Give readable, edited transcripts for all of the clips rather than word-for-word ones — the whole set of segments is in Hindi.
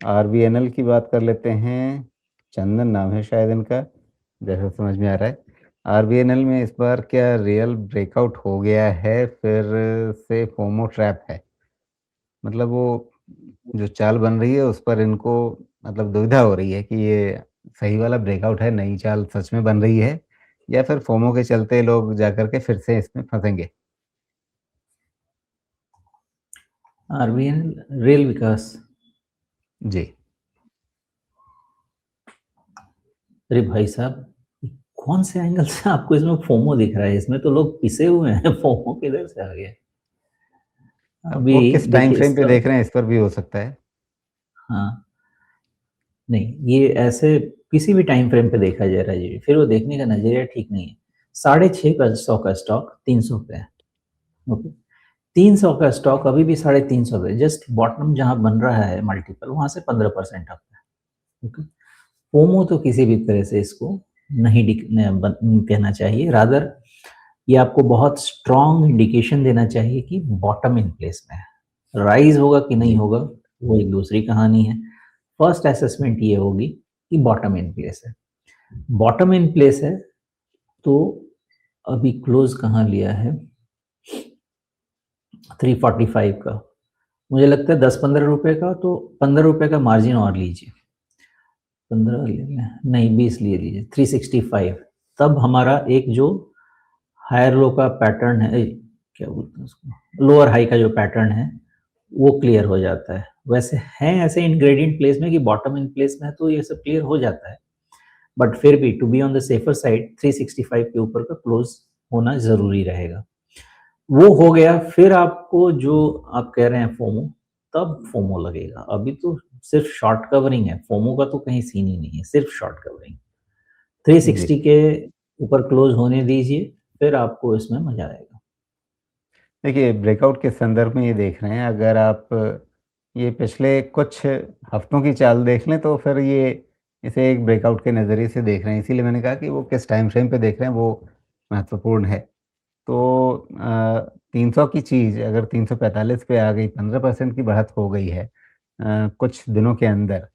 आरबीएनएल की बात कर लेते हैं। चंदन नाम है शायद इनका, जैसा समझ में आ रहा है। आरबीएनएल में इस बार क्या रियल ब्रेकआउट हो गया है, फिर से फोमो ट्रैप है? मतलब वो जो चाल बन रही है उस पर इनको मतलब दुविधा हो रही है कि ये सही वाला ब्रेकआउट है, नई चाल सच में बन रही है, या फिर फोमो के चलते लोग जाकर के फिर से इसमें फंसेंगे। आरबीएन रेल विकास। जी। अरे भाई साहब, कौन से एंगल से आपको इसमें फोमो दिख रहा है? इसमें तो लोग पिसे हुए हैं। फोमो किधर से आ गया? अब अभी वो किस टाइम देखिए फ्रेम पे इसका। देख रहे हैं, इस पर भी हो सकता है। हाँ, नहीं, ये ऐसे किसी भी टाइम फ्रेम पे देखा जा रहा है जी, फिर वो देखने का नजरिया ठीक नहीं है। 650 का स्टॉक 300 पे है। ओके, 300 का स्टॉक अभी भी 350 पे, जस्ट बॉटम जहां बन रहा है मल्टीपल, वहां से 15% अप है। ओके, फोमो तो किसी भी तरह से इसको नहीं कहना चाहिए, रादर ये आपको बहुत स्ट्रॉन्ग इंडिकेशन देना चाहिए कि बॉटम इन प्लेस में है। राइज होगा कि नहीं जी। होगा वो एक दूसरी कहानी है। फर्स्ट असेसमेंट ये होगी कि बॉटम इन प्लेस है। बॉटम इन प्लेस है तो अभी क्लोज कहाँ लिया है? 345 का। मुझे लगता है 10-15 रुपए का, तो 15 रुपए का मार्जिन और लीजिए। 15 नहीं, 20 ले लीजिए। 365, तब हमारा एक जो हायर लो का पैटर्न है, क्या बोलते हैं उसको, लोअर हाई का जो पैटर्न है, वो क्लियर हो जाता है। वैसे हैं ऐसे इनग्रेडिएंट प्लेस में कि बॉटम इन प्लेस में है तो ये सब क्लियर हो जाता है, बट फिर भी to be on the safer side 365 के ऊपर का क्लोज होना जरूरी रहेगा। वो हो गया, फिर आपको जो आप कह रहे हैं फोमो, तब फोमो लगेगा। अभी तो सिर्फ शॉर्ट कवरिंग है, फोमो का तो कहीं सीन ही नहीं है, सिर्फ शॉर्ट कवरिंग। जी। 360 के ऊपर क्लोज होने दीजिए, फिर आपको इसमें मजा आएगा। देखिए, ब्रेकआउट के संदर्भ में ये देख रहे हैं, अगर आप ये पिछले कुछ हफ्तों की चाल देख लें तो फिर ये इसे एक ब्रेकआउट के नज़रिए से देख रहे हैं। इसीलिए मैंने कहा कि वो किस टाइम फ्रेम पे देख रहे हैं वो महत्वपूर्ण है। तो 300 की चीज़ अगर 345 पे आ गई, 15% की बढ़त हो गई है कुछ दिनों के अंदर,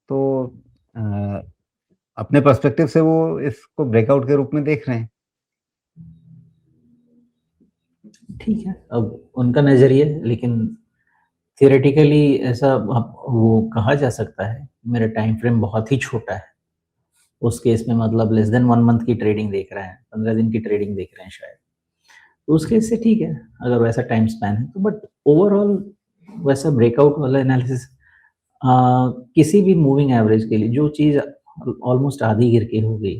तो अ, अपने पर्सपेक्टिव से वो इसको ब्रेकआउट के रूप में देख रहे हैं। ठीक है, अब उनका नजरिया है, लेकिन थियोरेटिकली ऐसा वो कहा जा सकता है। मेरा टाइम फ्रेम बहुत ही छोटा है, उस केस में मतलब लेस देन 1 मंथ की ट्रेडिंग देख रहे हैं, 15 दिन की ट्रेडिंग देख रहे हैं शायद, तो उस केस से ठीक है अगर वैसा टाइम स्पैन है तो। बट ओवरऑल वैसा ब्रेकआउट वाला एनालिसिस किसी भी मूविंग एवरेज के लिए, जो चीज़ ऑलमोस्ट आधी गिर के हो गई,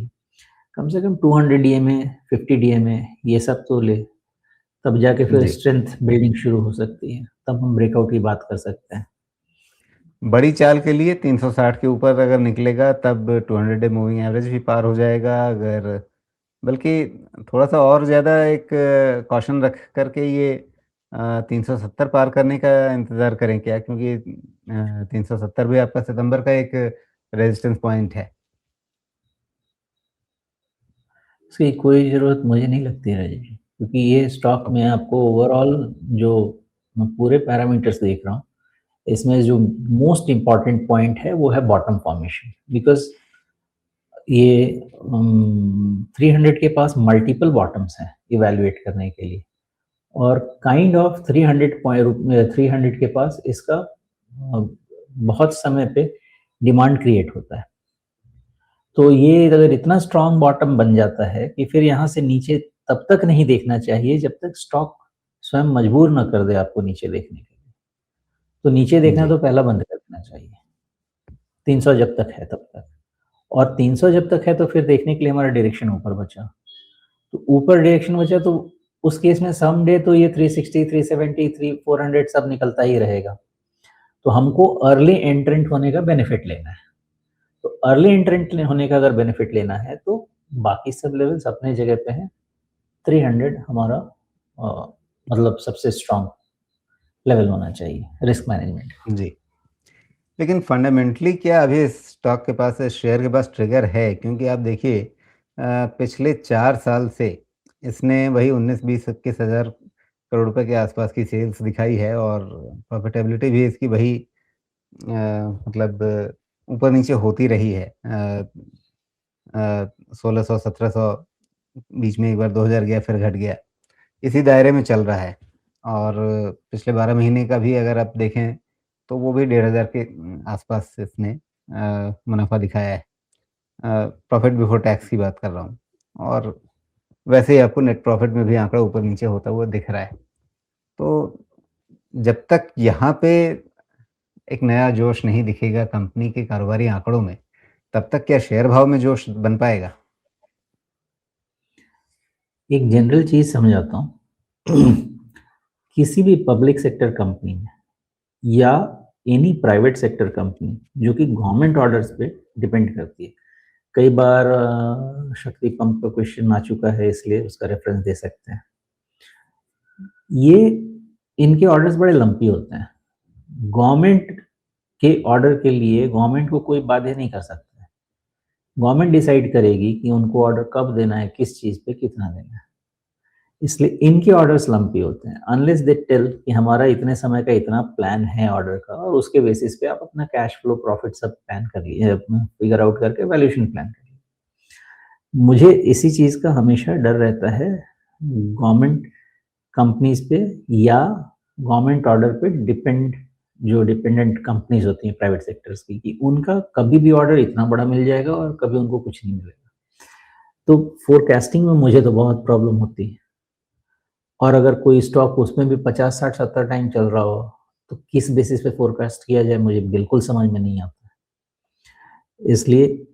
कम से कम 200 डीएमए, 50 डीएमए, ये सब तो ले, तब जाके फिर जी। स्ट्रेंथ बिल्डिंग शुरू हो सकती है, तब हम ब्रेकआउट की बात कर सकते हैं। बड़ी चाल के लिए 360 के ऊपर अगर निकलेगा तब 200 डे मूविंग एवरेज भी पार हो जाएगा। अगर बल्कि थोड़ा-सा और ज़्यादा एक कॉशन रख कर के ये 370 पार करने का इंतज़ार करें क्या? क्योंकि 370 भी आपका सितंबर का एक रेजिस्टेंस पॉइंट है। इसकी कोई ज़रूरत मुझे नहीं लगती है राजीव जी, क्योंकि ये स्टॉक में ओके। आपको ओवरऑल जो मैं पूरे पैरामीटर्स देख रहा हूँ, इसमें जो मोस्ट इम्पॉर्टेंट पॉइंट है वो है बॉटम फॉर्मेशन। बिकॉज ये 300 के पास मल्टीपल बॉटम्स हैं इवेल्युएट करने के लिए, और काइंड ऑफ 300 के पास इसका बहुत समय पे डिमांड क्रिएट होता है। तो ये अगर इतना स्ट्रांग बॉटम बन जाता है कि फिर यहाँ से नीचे तब तक नहीं देखना चाहिए जब तक स्टॉक स्वयं मजबूर ना कर दे आपको नीचे देखने के लिए। तो नीचे देखना जी। तो पहला बंद कर देना चाहिए, 300 जब तक है तब तक। और 300 जब तक है तो फिर देखने के लिए हमारा डायरेक्शन ऊपर बचा। तो ऊपर डायरेक्शन बचा तो उस केस में सम डे तो ये 360, 370, 400 सब निकलता ही रहेगा। तो हमको अर्ली एंट्रेंट होने का बेनिफिट लेना है। तो अर्ली एंट्रेंट होने का अगर बेनिफिट लेना है तो बाकी सब लेवल्स अपने जगह पे हैं। 300 हमारा मतलब सबसे स्ट्रांग लेवल होना चाहिए रिस्क मैनेजमेंट। जी। लेकिन फंडामेंटली क्या अभी इस स्टॉक के पास, इस शेयर के पास ट्रिगर है? क्योंकि आप देखिए पिछले 4 साल से इसने वही 19, 20, 21 हज़ार करोड़ रुपए के आसपास की सेल्स दिखाई है और प्रॉफिटेबिलिटी भी इसकी वही मतलब ऊपर नीचे होती रही है। 1600-1700 बीच में एक बार 2000 गया फिर घट गया। इसी दायरे में चल रहा है और पिछले 12 महीने का भी अगर आप देखें तो वो भी 1500 के आस-पास इसने मुनाफ़ा दिखाया है। प्रॉफ़िट बिफ़ोर टैक्स की बात कर रहा हूँ और वैसे ही आपको नेट प्रॉफ़िट में भी आँकड़ा ऊपर-नीचे होता हुआ दिख रहा है। तो जब तक यहाँ पे एक नया जोश नहीं दिखेगा कंपनी के कारोबारी आँकड़ों में, तब तक क्या शेयर भाव में जोश बन पाएगा? एक जनरल चीज़ समझाता हूँ। किसी भी पब्लिक सेक्टर कंपनी में या एनी प्राइवेट सेक्टर कंपनी जो कि गवर्नमेंट ऑर्डर्स पे डिपेंड करती है। कई बार शक्ति पंप पे क्वेश्चन आ चुका है इसलिए उसका रेफरेंस दे सकते हैं। ये इनके ऑर्डर्स बड़े लंपी होते हैं। गवर्नमेंट के ऑर्डर के लिए गवर्नमेंट को कोई बाध्य नहीं कर सकता है। गवर्नमेंट डिसाइड करेगी कि उनको ऑर्डर कब देना है, किस चीज़ पे कितना देना है। इसलिए इनके ऑर्डर्स लंपी होते हैं अनलेस दे टेल कि हमारा इतने समय का इतना प्लान है ऑर्डर का और उसके बेसिस पे आप अपना कैश फ्लो प्रॉफिट सब प्लान कर लिए, फिगर आउट करके वैल्यूएशन प्लान कर लिए। मुझे इसी चीज़ का हमेशा डर रहता है गवर्नमेंट कंपनीज पे या गवर्नमेंट ऑर्डर पे जो डिपेंडेंट कंपनीज होती हैं प्राइवेट सेक्टर्स की, कि उनका कभी भी ऑर्डर इतना बड़ा मिल जाएगा और कभी उनको कुछ नहीं मिलेगा। तो फोरकास्टिंग में मुझे तो बहुत प्रॉब्लम होती है। और अगर कोई स्टॉक उसमें भी 50, 60, 70 टाइम चल रहा हो, तो किस बेसिस पे फोरकास्ट किया जाए मुझे बिल्कुल समझ में नहीं आता। इसलिए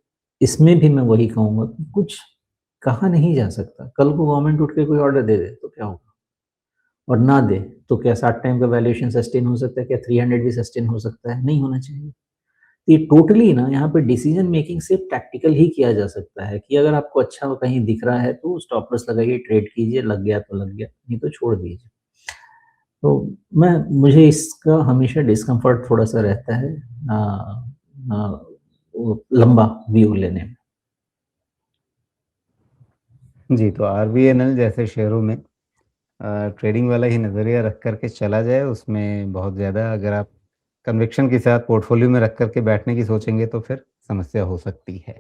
इसमें भी मैं वही कहूँगा कि कुछ कहा नहीं जा सकता। कल को गवर्नमेंट उठ के कोई ऑर्डर दे दे तो क्या होगा? और ना दे तो क्या 60 टाइम का वैल्यूएशन सस्टेन हो सकता है? क्या 300 भी सस्टेन हो सकता है? नहीं होना चाहिए। ये टोटली ना यहाँ पे डिसीजन मेकिंग सिर्फ टैक्टिकल ही किया जा सकता है कि अगर आपको अच्छा कहीं दिख रहा है तो स्टॉप लॉस लगाइए, ट्रेड कीजिए, लग गया तो लग गया, नहीं तो छोड़ दीजिए। तो मुझे इसका हमेशा डिस्कम्फर्ट थोड़ा-सा रहता है वो लंबा व्यू लेने में। जी, तो आरबीएनएल जैसे शेयरों में ट्रेडिंग वाला ही नज़रिया रख कर के चला जाए, उसमें बहुत ज़्यादा अगर आप कन्विक्शन के साथ पोर्टफ़ोलियो में रख कर के बैठने की सोचेंगे तो फिर समस्या हो सकती है।